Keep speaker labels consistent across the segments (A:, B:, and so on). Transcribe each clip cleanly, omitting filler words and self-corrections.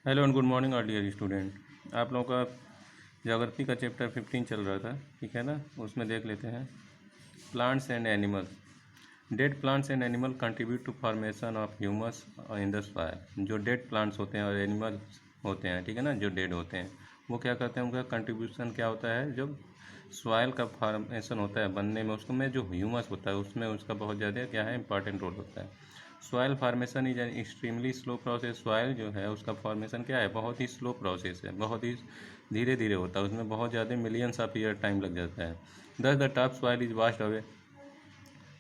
A: Hello and good morning all dear student. आप लोगों का ज्योग्राफी का चैप्टर 15 चल रहा था, ठीक है ना। उसमें देख लेते हैं plants and animals. Dead plants and animal contribute to formation of humus in the soil. जो डेड प्लांट्स होते हैं और एनिमल्स होते हैं, ठीक है ना, जो डेड होते हैं वो क्या करते हैं, उनका कंट्रीब्यूशन क्या होता है, जब सॉइल का फॉर्मेशन होता है बनने में, उसको में जो ह्यूमस होता है उसमें उसका बहुत ज़्यादा क्या है, इंपॉर्टेंट रोल होता है। Soil formation is an extremely slow process. Soil जो है उसका फॉर्मेशन क्या है, बहुत ही स्लो प्रोसेस है, बहुत ही धीरे धीरे होता है, उसमें बहुत ज़्यादा मिलियंस ऑफ ईयर टाइम लग जाता है। दस the top soil is washed away.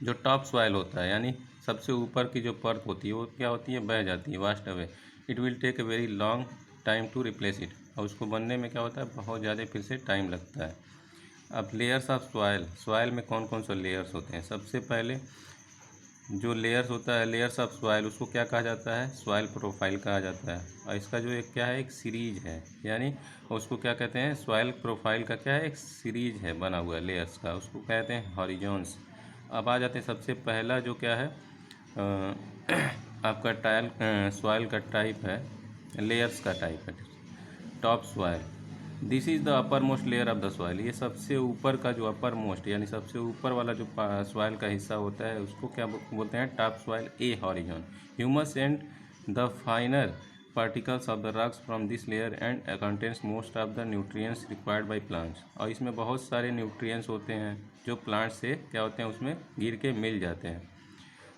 A: जो टॉप सॉइल होता है यानी सबसे ऊपर की जो परत होती है वो क्या होती है, बह जाती है, washed away. It will take a very long time to replace it. और उसको बनने में क्या होता है, बहुत ज़्यादा फिर से टाइम लगता है। अब लेयर्स ऑफ सॉइल। सॉइल में कौन कौन से लेयर्स होते हैं, सबसे पहले जो लेयर्स होता है, लेयर्स ऑफ सॉइल, उसको क्या कहा जाता है, सॉइल प्रोफाइल कहा जाता है। और इसका जो एक क्या है, एक सीरीज है, यानी उसको क्या कहते हैं, सॉइल प्रोफाइल का क्या है, एक सीरीज है बना हुआ लेयर्स का, उसको कहते हैं हॉरिजॉन्स। अब आ जाते हैं सबसे पहला जो क्या है आपका टाइल सॉइल का टाइप है, लेयर्स का टाइप है top soil. This is the upper most layer of the soil. ये सबसे ऊपर का जो अपर मोस्ट यानी सबसे ऊपर वाला जो सॉइल का हिस्सा होता है उसको क्या बोलते हैं, top soil A horizon. Humus and the फाइनर particles of the rocks from this layer and contains most of the nutrients required by plants. और इसमें बहुत सारे न्यूट्रिएंट्स होते हैं जो प्लांट से क्या होते हैं, उसमें गिर के मिल जाते हैं।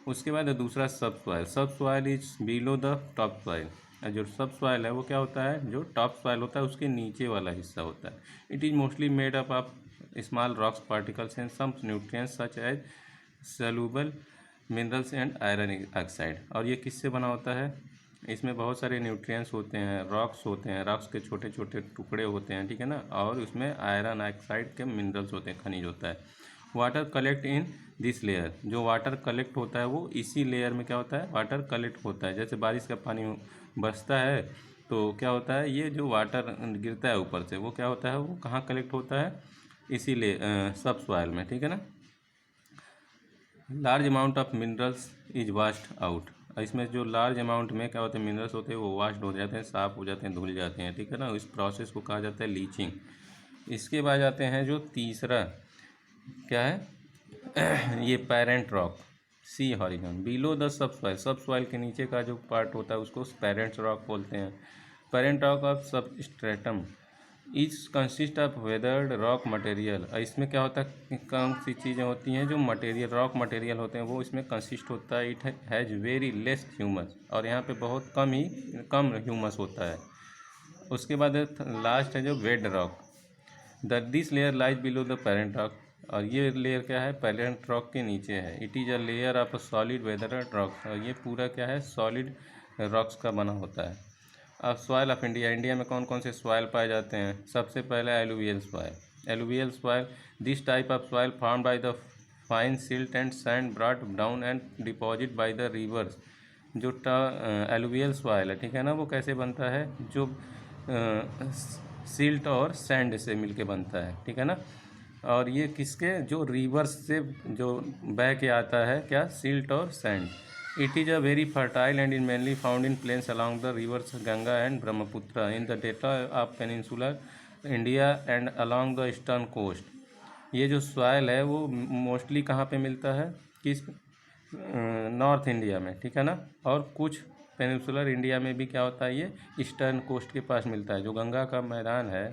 A: उसके बाद दूसरा सब सॉइल। सब soil is below the top soil. जो सब सॉइल है वो क्या होता है, जो टॉप सॉइल होता है उसके नीचे वाला हिस्सा होता है। It is mostly made up of small rocks particles and some nutrients such as soluble minerals and iron oxide. और ये किससे बना होता है, इसमें बहुत सारे न्यूट्रिएंट्स होते हैं, रॉक्स होते हैं, रॉक्स के छोटे छोटे टुकड़े होते हैं, ठीक है ना, और उसमें आयरन ऑक्साइड के मिनरल्स होते हैं, खनिज होता है। Water collect in this layer. जो वाटर कलेक्ट होता है वो इसी लेयर में क्या होता है, वाटर कलेक्ट होता है। जैसे बारिश का पानी बरसता है तो क्या होता है, ये जो वाटर गिरता है ऊपर से वो क्या होता है, वो कहाँ कलेक्ट होता है, इसीलिए सब सॉइल में, ठीक है ना। Large amount of minerals is washed out. इसमें जो लार्ज अमाउंट में क्या होते हैं, मिनरल्स होते हैं, वो वाश्ड हो जाते हैं, साफ हो जाते हैं, धुल जाते हैं, ठीक है ना। इस प्रोसेस को कहा जाता है लीचिंग। इसके बाद आते हैं जो तीसरा क्या है ये parent rock C horizon below the subsoil. Subsoil के नीचे का जो पार्ट होता है उसको पेरेंट रॉक बोलते हैं। पेरेंट रॉक ऑफ सब stratum is consist of weathered rock material. इसमें क्या होता है, कौन सी चीज़ें होती हैं, जो मटेरियल रॉक मटेरियल होते हैं वो इसमें कंसिस्ट होता है। It has very less humus. और यहाँ पे बहुत कम ह्यूमस होता है। उसके बाद लास्ट है जो bedrock. This layer lies below the parent rock. और ये लेयर क्या है, पेरेंट रॉक के नीचे है। It is a layer of a solid weathered rock. और ये पूरा क्या है, सॉलिड रॉक्स का बना होता है। अब सॉइल ऑफ इंडिया। इंडिया में कौन कौन से सॉइल पाए जाते हैं, सबसे पहले alluvial soil. Alluvial soil this type of soil form by the fine silt and sand brought down and deposit by the reverse. जो एलुवियल सॉइल है, ठीक है ना, वो कैसे बनता है, जो सिल्ट और सैंड से मिलके बनता है, ठीक है ना। और ये किसके, जो रिवर्स से जो बह के आता है, क्या, सिल्ट और sand. It is a very fertile and in mainly found in plains along the rivers Ganga and Brahmaputra in the delta of peninsular India and along the eastern coast. ये जो सॉइल है वो मोस्टली कहाँ पे मिलता है, किस, नॉर्थ इंडिया में, ठीक है ना। और कुछ पेनिनसुलर इंडिया में भी क्या होता है, ये ईस्टर्न कोस्ट के पास मिलता है। जो गंगा का मैदान है,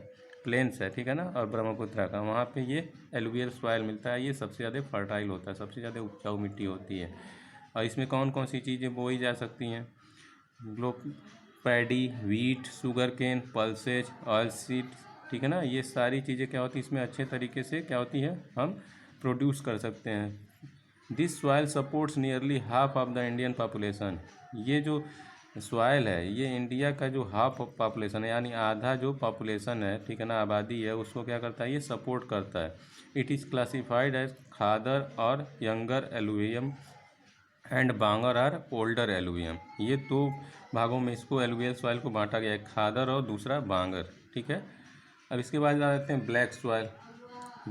A: प्लेन्स है, ठीक है ना, और ब्रह्मपुत्र का, वहाँ पे ये एलुवियल सॉइल मिलता है। ये सबसे ज़्यादा फर्टाइल होता है, सबसे ज़्यादा उपजाऊ मिट्टी होती है। और इसमें कौन कौन सी चीज़ें बोई जा सकती हैं, paddy, wheat, sugarcane, pulses, oilseeds, ठीक है ना। ये सारी चीज़ें क्या होती है, इसमें अच्छे तरीके से क्या होती है, हम प्रोड्यूस कर सकते हैं। This soil supports nearly half of the Indian population. ये जो सॉइल है ये इंडिया का जो हाफ पॉपुलेशन है, यानी आधा जो पॉपुलेशन है, ठीक है ना, आबादी है, उसको क्या करता है, ये सपोर्ट करता है। It is classified as khadar और younger alluvium and bangar are older alluvium. ये दो भागों में इसको एलुवियल सॉइल को बांटा गया है, खादर और दूसरा बांगर, ठीक है। अब इसके बाद आ जाते हैं black soil.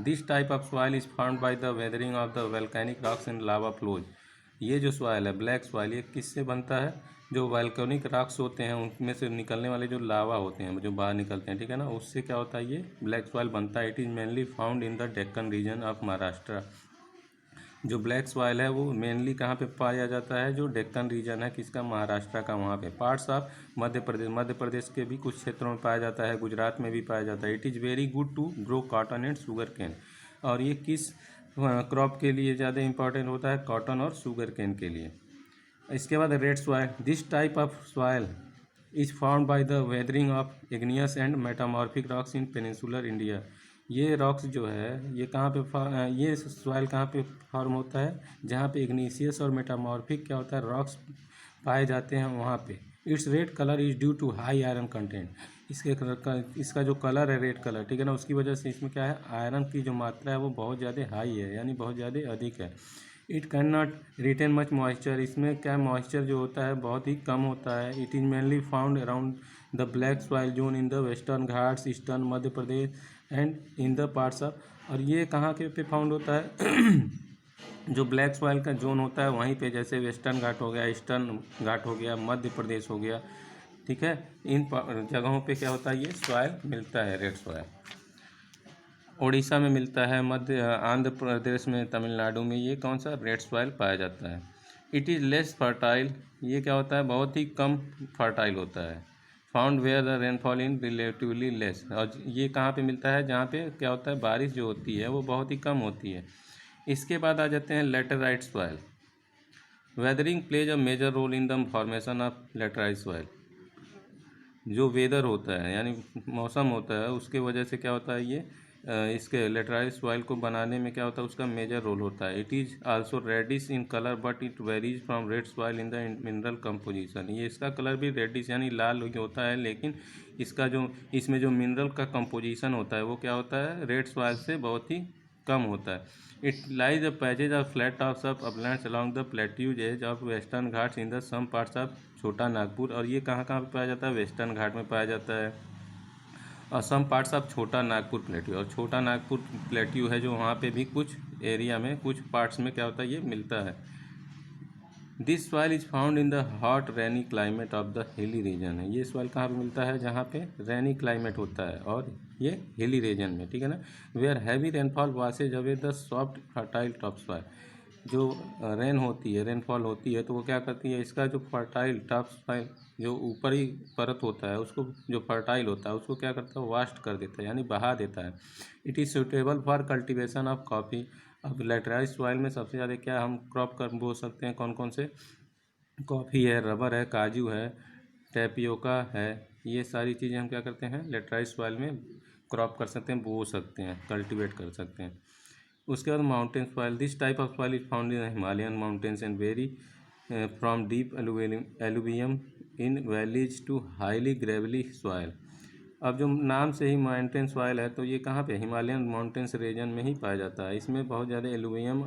A: This type of soil is found by the weathering of the volcanic rocks in lava flows. ये जो सॉइल है ब्लैक सॉइल, ये किससे बनता है, जो वॉल्केनिक रॉक्स होते हैं उनमें से निकलने वाले जो लावा होते हैं जो बाहर निकलते हैं, ठीक है ना, उससे क्या होता है ये ब्लैक सॉइल बनता है। It is mainly found in the Deccan region of Maharashtra. जो ब्लैक सॉइल है वो मेनली कहाँ पे पाया जाता है, जो डेक्कन रीजन है किसका, महाराष्ट्र का, वहाँ पे। पार्ट्स ऑफ मध्य प्रदेश के भी कुछ क्षेत्रों में पाया जाता है, गुजरात में भी पाया जाता है। It is very good to grow cotton and sugarcane. और ये किस क्रॉप के लिए ज़्यादा इंपॉर्टेंट होता है, कॉटन और शुगर केन के लिए। इसके बाद red soil, this type of soil is found by the weathering of igneous and metamorphic rocks in peninsular India. ये रॉक्स जो है ये कहाँ पे ये सॉइल कहाँ पे फॉर्म होता है, जहाँ पे इग्निशियस और मेटामॉर्फिक क्या होता है रॉक्स पाए जाते हैं वहाँ पे। Its red colour is due to high iron content. इसका जो कलर है रेड कलर, ठीक है ना, उसकी वजह से इसमें क्या है, आयरन की जो मात्रा है वो बहुत ज़्यादा हाई है, यानी बहुत ज़्यादा अधिक है। It can not retain much moisture, इसमें क्या मॉइस्चर जो होता है बहुत ही कम होता है। It is mainly found around the black soil zone in the western Ghats, eastern Madhya Pradesh and in the parts of. और ये कहाँ के पे फाउंड होता है जो ब्लैक सॉइल का जोन होता है वहीं पे, जैसे वेस्टर्न घाट हो गया, ईस्टर्न घाट हो गया, मध्य प्रदेश हो गया, ठीक है, इन जगहों पे क्या होता है ये सॉइल मिलता है, रेड सॉइल। उड़ीसा में मिलता है, मध्य आंध्र प्रदेश में, तमिलनाडु में ये कौन सा रेड सॉइल पाया जाता है। इट इज़ लेस फर्टाइल, ये क्या होता है बहुत ही कम फर्टाइल होता है। Found where the rainfall in relatively less, और ये कहाँ पे मिलता है, जहाँ पे क्या होता है बारिश जो होती है वो बहुत ही कम होती है। इसके बाद आ जाते हैं laterite soil. Weathering plays a major role in the formation of laterite soil. जो वेदर होता है यानी मौसम होता है उसके वजह से क्या होता है ये इसके लेटराइट सॉइल को बनाने में क्या होता है उसका मेजर रोल होता है। It is also reddish in colour but it varies from red soil in the mineral composition. ये इसका कलर भी रेडिश यानी लाल होता है, लेकिन इसका जो इसमें जो मिनरल का कंपोजिशन होता है वो क्या होता है रेड सॉइल से बहुत ही कम होता है। It lies a patches of flat tops of uplands along the plateaus edge of western Ghats in the some parts of Chota Nagpur. और ये कहाँ कहाँ पे पाया जाता है, वेस्टर्न घाट में पाया जाता है और सम parts of Chota Nagpur plateau. और छोटा नागपुर प्लेट्यू है जो वहाँ पे भी कुछ एरिया में कुछ पार्ट्स में क्या होता है ये मिलता है। This soil is found in the hot rainy climate of the hilly region है। ये सॉइल कहाँ पे मिलता है, जहाँ पे रेनी क्लाइमेट होता है और ये हिली रीजन में, ठीक है ना। Where heavy rainfall washes away the soft fertile top soil. जो रेन होती है रेनफॉल होती है तो वो क्या करती है, इसका जो फर्टाइल टॉप सॉइल जो ऊपरी परत होता है उसको जो फर्टाइल होता है उसको क्या करता है वास्ट कर देता है यानी बहा देता है। It is suitable for cultivation of coffee. अब लेटराइट सॉइल में सबसे ज़्यादा क्या हम क्रॉप कर बो सकते हैं, कौन कौन से, कॉफ़ी है, रबर है, काजू है, टैपियोका है, ये सारी चीज़ें हम क्या करते हैं लेटराइट सॉइल में क्रॉप कर सकते हैं, बो सकते हैं, कल्टीवेट कर सकते हैं। उसके बाद mountain soil, this type of soil is found in Himalayan mountains and very from deep alluvium in valleys to highly gravelly soil. अब जो नाम से ही माउंटेन सॉइल है तो ये कहाँ पे, हिमालयन माउंटेन्स रीजन में ही पाया जाता है। इसमें बहुत ज़्यादा एलुवियम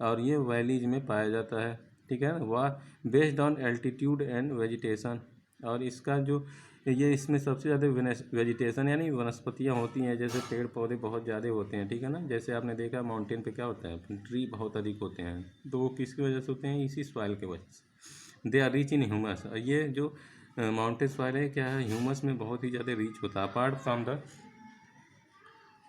A: और ये वैलीज में पाया जाता है, ठीक है ना। वह based on altitude and vegetation, और इसका जो ये इसमें सबसे ज़्यादा वेजिटेशन यानी वनस्पतियाँ होती हैं, जैसे पेड़ पौधे बहुत ज़्यादा होते हैं, ठीक है ना। जैसे आपने देखा माउंटेन पे क्या होता है ट्री बहुत अधिक होते हैं, तो वो किसकी वजह से होते हैं, इसी सॉइल की वजह से। They are rich in humus. ये जो माउंटेन सॉइल है क्या है, ह्यूमस में बहुत ही ज़्यादा रिच होता है। Apart from the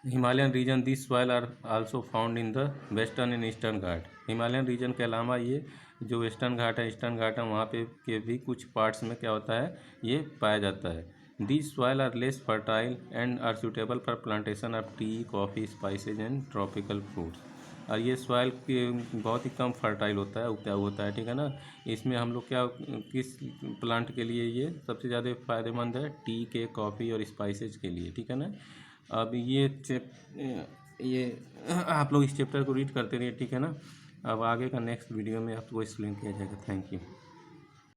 A: Himalayan region this soil are also found in the western and eastern Ghat. Himalayan region के अलावा ये जो वेस्टर्न घाट है ईस्टर्न घाट है वहाँ पे के भी कुछ पार्ट्स में क्या होता है ये पाया जाता है। This soil are less fertile and are suitable for plantation of tea, coffee, spices and tropical fruits. और ये सॉइल के बहुत ही कम फर्टाइल होता है, उपजाऊ होता है, ठीक है ना। इसमें हम लोग क्या किस प्लांट के लिए ये सबसे ज़्यादा फ़ायदेमंद है, टी के, कॉफ़ी और स्पाइसेज के लिए, ठीक है ना। अब ये आप लोग इस चैप्टर को रीड करते रहिए, ठीक है ना। अब आगे का नेक्स्ट वीडियो में आपको एक्सप्लेन किया जाएगा। Thank you.